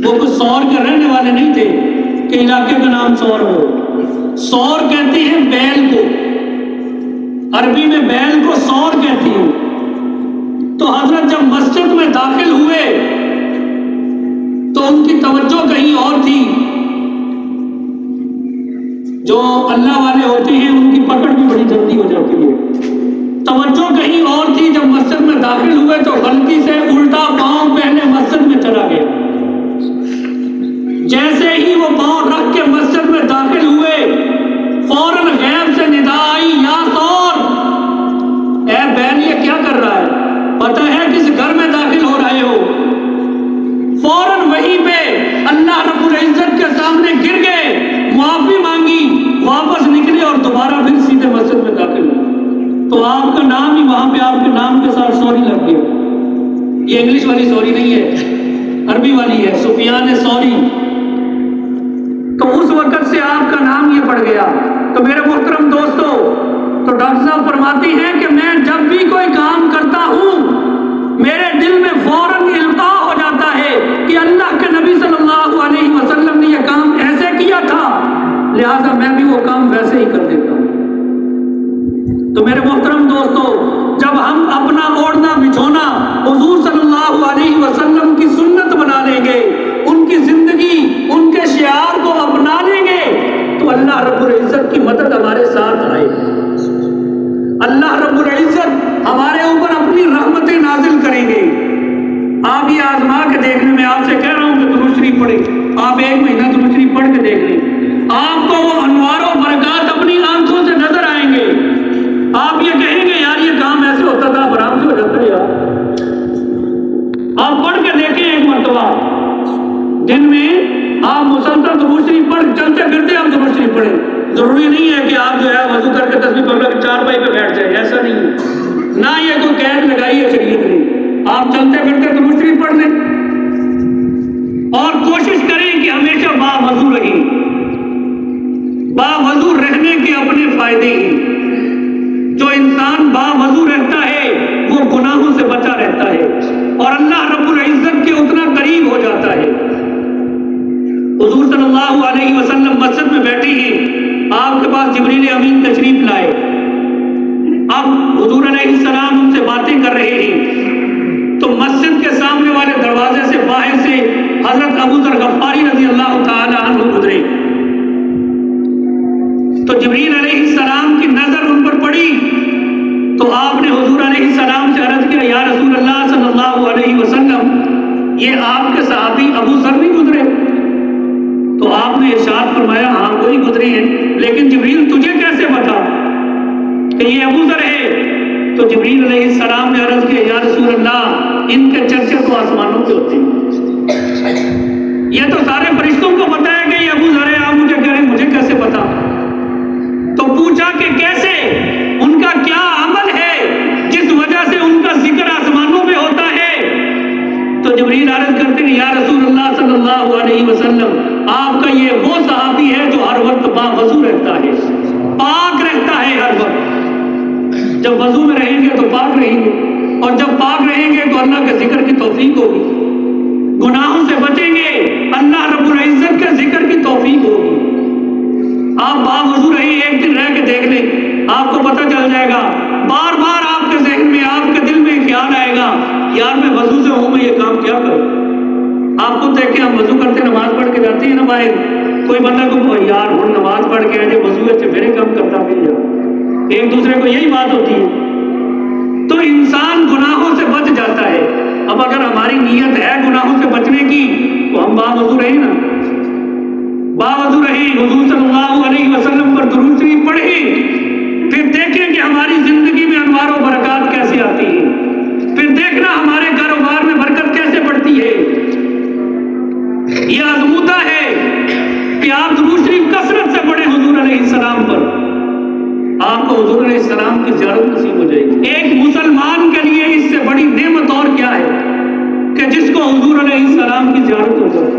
وہ کچھ سور کے رہنے والے نہیں تھے کہ علاقے کا نام سور ہو۔ سور کہتے ہیں بیل کو، عربی میں بیل کو سور کہتی ہیں۔ تو حضرت جب مسجد میں داخل ہوئے تو ان کی توجہ کہیں اور تھی۔ جو اللہ والے ہوتے ہیں ان کی پکڑ بھی بڑی جلدی ہو جاتی ہے۔ توجہ کہیں اور تھی۔ جب مسجد میں داخل ہوئے تو غلطی سے الٹا پاؤں پہنے مسجد میں چلا گیا۔ جیسے ہی وہ پاؤں رکھ کے مسجد میں داخل ہوئے، فوراً غیب سے ندا آئی، یا سور، اے بیل یہ کیا کر رہا ہے؟ پتہ ہے کس گھر میں داخل ہو رہے ہو؟ فوراً وہیں پہ اللہ رب العزت کے سامنے گر گئے، معافی مانگی، واپس نکلے اور دوبارہ پھر سیدھے مسجد میں داخل ہوئے۔ تو آپ کا نام ہی وہاں پہ آپ کے نام کے ساتھ سوری لگ گیا۔ یہ انگلش والی سوری نہیں ہے، عربی والی ہے، سفیان سوری۔ تو اس وقت سے آپ کا نام یہ پڑ گیا۔ تو میرے محترم دوستو، تو ڈاکٹر صاحب فرماتی ہیں کہ میں جب بھی کوئی کام کرتا ہوں میرے دل میں فوراً القاء ہو جاتا ہے کہ اللہ کے نبی صلی اللہ علیہ وسلم نے یہ کام ایسے کیا تھا، لہذا میں بھی وہ کام ویسے ہی کر دیتا ہوں۔ تو میرے محترم دوستو، جب ہم اپنا اوڑھنا بچھونا حضور صلی اللہ علیہ وسلم کی سنت بنا لیں گے، ان کی زندگی، ان کے شعار کو اپنا لیں گے، تو اللہ رب العزت کی مدد ہمارے ساتھ آئے گی۔ اللہ رب العزت ہمارے اوپر اپنی رحمتیں نازل کریں گے۔ آپ یہ آزما کے دیکھنے میں آپ سے کہہ رہا ہوں کہ درود شریف پڑھیں، آپ 1 مہینہ درود شریف پڑھ کے دیکھ لیں، آپ کو وہ انوار و برکات اپنی آنکھوں سے نظر آئیں گے۔ آپ یہ کہیں گے یار یہ کام ایسے ہوتا تھا، آرام سے ہو جاتا ہے یار۔ آپ پڑھ کے دیکھیں ایک مرتبہ، دن میں آپ مسلسل درود شریف پڑھ، چلتے پھرتے آپ درود شریف پڑھیں۔ ضروری نہیں ہے کہ آپ جو ہے وضو کر کے تسبیح پڑھ کے چارپائی پہ بیٹھ جائیں، ایسا نہیں ہے، نہ یہ کوئی قید لگائی ہے شریعت نے۔ آپ چلتے پھرتے درود شریف پڑھ لیں اور کوشش کریں کہ ہمیشہ باوضو رہیں۔ باوضو رہنے کے اپنے فائدے ہیں۔ جو انسان باوضو رہتا ہے وہ گناہوں سے بچا رہتا ہے اور اللہ رب العزت کے اتنا قریب ہو جاتا ہے۔ حضور صلی اللہ علیہ وسلم مسجد میں بیٹھے ہیں، آپ کے پاس جبریل امین تشریف لائے۔ اب حضور علیہ السلام ان سے باتیں کر رہے ہیں تو مسجد کے سامنے والے دروازے سے باہر سے حضرت ابو ذر غفاری رضی اللہ تعالی عنہ گزرے۔ تو جبریل علیہ السلام کی نظر ان پر پڑی تو آپ نے حضور علیہ السلام سے عرض کیا، یا رسول اللہ صلی اللہ علیہ وسلم، یہ آپ کے صحابی ابو ذر نہیں گزرے؟ تو آپ نے ارشاد فرمایا، ہاں وہی گزرے ہیں، لیکن جبریل تجھے کیسے پتا کہ یہ ابو ذر ہے؟ تو جبریل علیہ السلام نے عرض کیا، یا رسول اللہ، ان کے چرچے تو آسمانوں پہ ہوتے ہیں، یہ تو سارے فرشتوں کو پتا ہے کہ یہ ابو ذر ہے، آپ مجھے کہہ رہے ہیں مجھے کیسے پتا؟ تو پوچھا کہ کیسے، ان کا کیا عمل ہے جس وجہ سے ان کا ذکر آسمانوں پہ ہوتا ہے؟ تو جبریل عرض کرتے ہیں، یا رسول اللہ صلی اللہ علیہ وسلم، آپ کا یہ وہ صحابی ہے جو ہر وقت باوضو رہتا ہے، پاک رہتا ہے ہر وقت۔ جب وضو میں رہیں گے تو پاک رہیں گے، اور جب پاک رہیں گے تو اللہ کے ذکر کی توفیق ہوگی، گناہوں سے بچیں گے، اللہ رب العزت کے ذکر کی توفیق ہوگی۔ آپ باوضو رہیں، ایک دن رہ کے دیکھ لیں، آپ کو پتہ چل جائے گا۔ بار بار آپ کے ذہن میں، آپ کے دل میں خیال آئے گا، یار میں وضو سے ہوں، میں یہ کام کیا کروں؟ آپ خود دیکھیں، ہم وضو کرتے نماز پڑھ کے جاتے ہیں نا باہر، کوئی بندہ کو یار ہوں نماز پڑھ کے آئے وضو سے میرے کام کرتا پھر جا، ایک دوسرے کو یہی بات ہوتی ہے۔ تو انسان گناہوں سے بچ جاتا ہے۔ اب اگر ہماری نیت ہے گناہوں سے بچنے کی تو ہم باوضو رہیں نا، باوضو رہیں، حضور صلی اللہ علیہ وسلم پر درود شریف پڑھیں، پھر دیکھیں کہ ہماری زندگی میں انوار و برکات کیسے آتی ہے، پھر دیکھنا ہمارے کاروبار میں برکت کیسے بڑھتی ہے۔ یہ آزمودہ ہے کہ آپ درود شریف کثرت سے پڑھیں حضور علیہ السلام پر، آپ کو حضور علیہ السلام کی زیارت نصیب ہو جائے گی۔ ایک مسلمان کے لیے اس سے بڑی نعمت اور کیا ہے کہ جس کو حضور علیہ السلام کی زیارت ہو جائے۔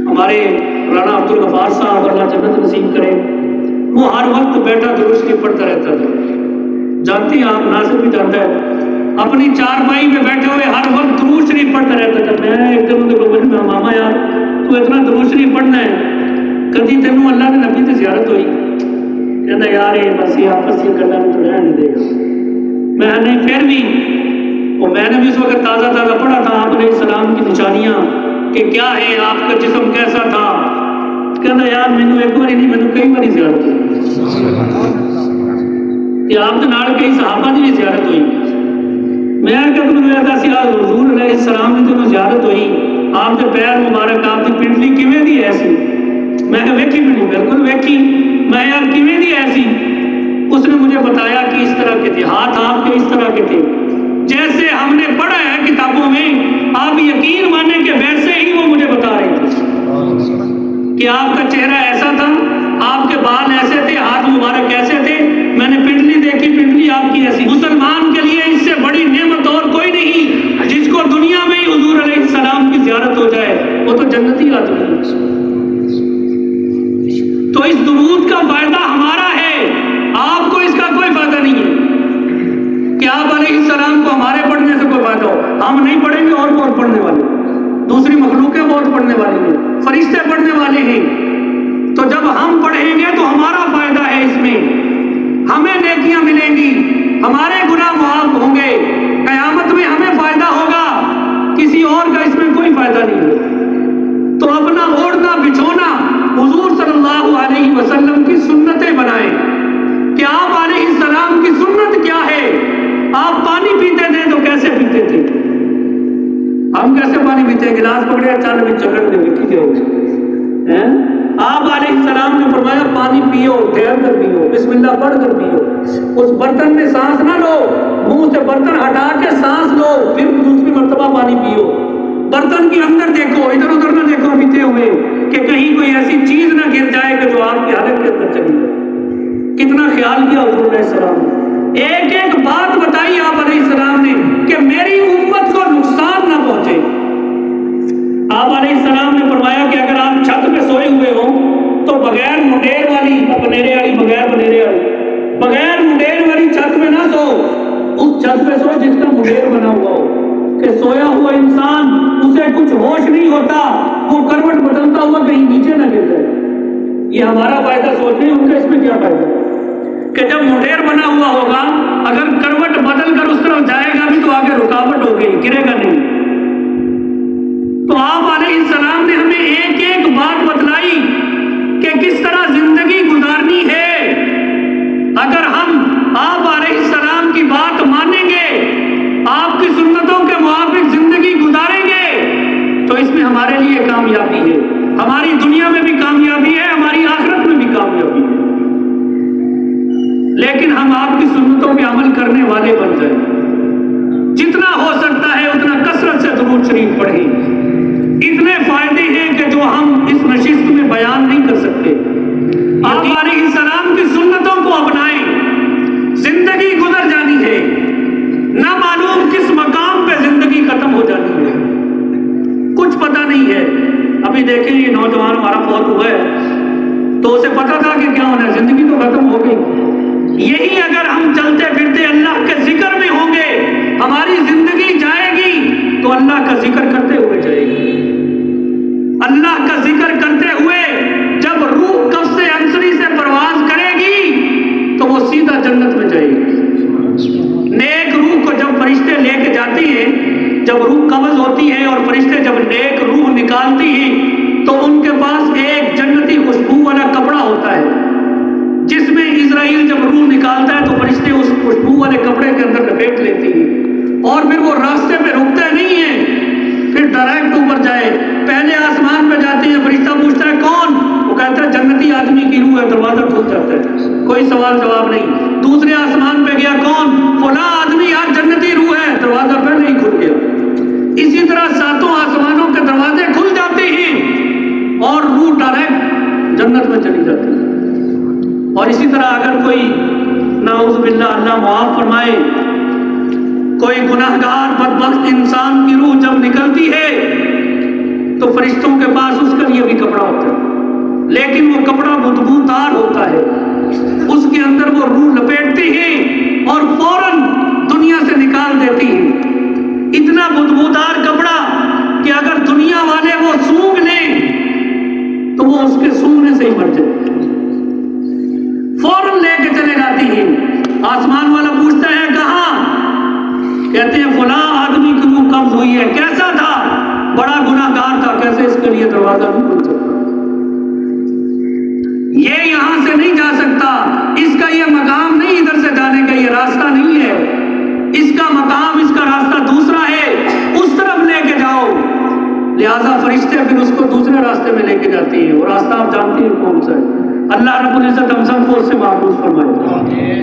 ہمارے رانا عبدالغفار صاحب، اللہ جنت نصیب کرے، وہ ہر وقت بیٹھا درود شریف پڑھتا رہتا تھا۔ جانتے ہیں آپ، ناصر بھی جانتا ہے، اپنی چارپائی میں بیٹھے ہوئے ہر وقت درود شریف پڑھتا رہتا تھا. میں ایک دن ان کو ماما یار تو اتنا درود شریف پڑھنا ہے کدی تینوں اللہ کے نبی کی زیارت ہوئی؟ کہتا یار یہ بس یہ آپس کی گلا میں تو رہن نہیں دے گا. میں نہیں پھر بھی میں نے بھی اس وقت تازہ پڑھا تھا آپ علیہ السلام کی نشانیاں کہ کیا ہے آپ کا جسم کیسا تھا. کہتا یار مینوں ایک بار نہیں مینوں کئی بار زیارت ہوئی. آپ کے نال کئی صحابہ کی بھی زیارت ہوئی. میں کہ مجھے ایسا سی حضور علیہ السلام کی جب زیارت ہوئی آپ کے پیر مبارک آپ کی پنڈلی کیویں دی ایسی؟ میں کہ ویکھی پنڈلی بالکل ویکھی. میں یار کیویں دی ایسی؟ اس نے مجھے بتایا کہ اس طرح کے تھے ہاتھ آپ کے اس طرح کے تھے جیسے ہم نے پڑھا ہے کتابوں میں. آپ یقین مانیں کہ ویسے ہی وہ مجھے بتا رہے تھے کہ آپ کا چہرہ ایسا تھا, آپ کے بال ایسے تھے, ہاتھ مبارک ایسے تھے. میں نے پنڈلی دیکھی, پنڈلی آپ کی ایسی. مسلمان کے لیے اس سے بڑی نعمت اور کوئی نہیں. جس کو دنیا میں ہی حضور علیہ السلام کی زیارت ہو جائے وہ تو جنتی آدمی ہے. تو اس درود کا فائدہ ہمارا ہے, آپ کو اس کا کوئی فائدہ نہیں ہے کہ آپ علیہ السلام کو ہمارے پڑھنے سے کوئی فائدہ ہو. ہم نہیں پڑھیں گے اور بہت پڑھنے والے, دوسری مخلوقیں بہت پڑھنے والی ہیں, فرشتے پڑھنے والے ہیں. تو جب ہم پڑھیں گے تو ہمارا فائدہ ہے, اس میں ہمیں نیکیاں ملیں گی, ہمارے گناہ معاف ہوں گے, قیامت میں ہمیں فائدہ ہوگا, کسی اور کا اس میں کوئی فائدہ نہیں ہے. تو اپنا اوڑھنا بچھونا حضور صلی اللہ علیہ وسلم کی سنتیں بنائیں کہ آپ علیہ السلام کی سنت کیا ہے. آپ پانی پیتے تھے تو کیسے پیتے تھے؟ ہم کیسے پانی پیتے ہیں؟ گلاس پکڑے چل میں چکر دے کی جاؤ. آپ علیہ السلام نے فرمایا پانی پیو, ٹھہر کر پیو, بسم اللہ پڑھ کر پیو. اس برتن میں سانس نہ لو, منہ سے برتن ہٹا کے سانس لو, پھر دوسری مرتبہ پانی پیو. برتن کے اندر دیکھو, ادھر ادھر نہ دیکھو پیتے ہوئے کہ کہیں کوئی ایسی چیز نہ گر جائے کہ جو آپ کی حالت کے اندر چلی جائے. کتنا خیال کیا حضور علیہ السلام نے, ایک ایک بات بتائی آپ علیہ السلام نے کہ میری امت کو نقصان نہ پہنچے. آپ علیہ السلام نے فرمایا کہ اگر آپ چھت پہ سوئے ہوئے ہوں تو بغیر منڈیر والی, بنیرے والی, بغیر بنیرے والی, بغیر منڈیر والی چھت پہ نہ سو. اس چھت پہ سو جس کا منڈیر بنا ہوا ہو کہ سویا ہوا انسان اسے کچھ ہوش نہیں ہوتا, وہ کروٹ بدلتا ہوا کہیں نیچے نہ گر جائے. یہ ہمارا فائدہ سوچ رہے ہیں, ان کا اس میں کیا فائدہ کہ جب منڈیر بنا ہوا ہوگا اگر کروٹ بدل کر اس طرف جائے گا بھی تو آگے رکاوٹ ہو گئی, گرے گا نہیں. تو آپ علیہ السلام نے ہمیں ایک ایک بات بتلائی کہ کس طرح زندگی گزارنی ہے. اگر ہم آپ علیہ السلام کی بات مانیں گے, آپ کی سنتوں کے موافق زندگی گزاریں گے تو اس میں ہمارے لیے کامیابی ہے, ہماری دنیا میں بھی کامیابی ہے, ہماری آخرت میں بھی کامیابی ہے. لیکن ہم آپ کی سنتوں پہ عمل کرنے والے بن جائیں. جتنا ہو سکتا ہے اتنا کثرت سے درود شریف پڑھیں. اتنے فائدے ہیں کہ جو ہم اس نشست میں بیان نہیں کر سکتے. آپ علیہ السلام کی سنتوں کو اپنائیں, زندگی گزر جانی ہے, نہ معلوم کس مقام پہ زندگی ختم ہو جانی ہے, کچھ پتہ نہیں ہے. ابھی دیکھیں یہ نوجوان ہمارا فوت ہوا ہے تو اسے پتہ تھا کہ کیا ہونا ہے, زندگی تو ختم ہو گئی. یہی اگر ہم چلتے پھرتے اللہ کے ذکر میں ہوں گے, ہماری زندگی جائے گی تو اللہ کا ذکر کرتے ہوئے جائے گی. اللہ کا ذکر کرتے ہوئے جب روح قبض انصری سے پرواز کرے گی تو وہ سیدھا جنت میں جائے گی. نیک روح کو جب فرشتے لے کے جاتی ہیں, جب روح قبض ہوتی ہے اور فرشتے جب نیک روح نکالتی ہیں تو ان کے پاس ایک جنتی خوشبو والا کپڑا ہوتا ہے جس میں اسرائیل جب روح نکالتا ہے تو فرشتے اس خوشبو والے کپڑے کے اندر لپیٹ لیتی ہیں اور پھر وہ راستے پہ رکتے نہیں ہیں, پھر ڈائریکٹ اوپر جائے. پہلے آسمان پہ جاتے ہیں, فرشتہ پوچھتا ہے کون, وہ کہتا ہے جنتی آدمی کی روح ہے, دروازہ کھل جاتا ہے, کوئی سوال جواب نہیں. دوسرے آسمان پہ گیا, کون, فلاں آدمی آج جنتی روح ہے, دروازہ پہلے ہی کھل گیا. اسی طرح ساتوں آسمانوں کے دروازے کھل جاتے ہیں اور روح ڈائریکٹ جنت میں چلی جاتی ہے. اور اسی طرح اگر کوئی نعوذ باللہ اللہ معاف فرمائے کوئی گناہگار بدبخت انسان کی روح جب نکلتی ہے تو فرشتوں کے پاس اس کے لیے بھی کپڑا ہوتا ہے, لیکن وہ کپڑا بدبودار ہوتا ہے. اس کے اندر وہ روح لپیٹتے ہیں اور فوراً دنیا دنیا سے نکال دیتی ہیں. اتنا بدبودار کپڑا کہ اگر دنیا والے وہ سونگھ لیں تو وہ اس کے سونگنے سے ہی مر جائے. فوراً لے کے چلے جاتی ہیں. آسمان والا پوچھتا ہے کہاں؟ کہتے ہیں فلاں آدمی کی روح قبض ہوئی ہے. کیسا تھا؟ بڑا گناہ گار تھا. کیسے اس کے لیے دروازہ نہیں کھل سکتا؟ یہ یہاں سے نہیں جا سکتا. اس کا یہ مقام نہیں ادھر سے جانے کا، یہ راستہ نہیں ہے. اس کا مقام، اس کا راستہ دوسرا ہے. اس طرف لے کے جاؤ. لہذا فرشتے پھر اس کو دوسرے راستے میں لے کے جاتے ہیں. وہ راستہ آپ جانتے ہیں کون سا ہے. اللہ رب العزت ہم سب کو اس سے محفوظ فرمائے.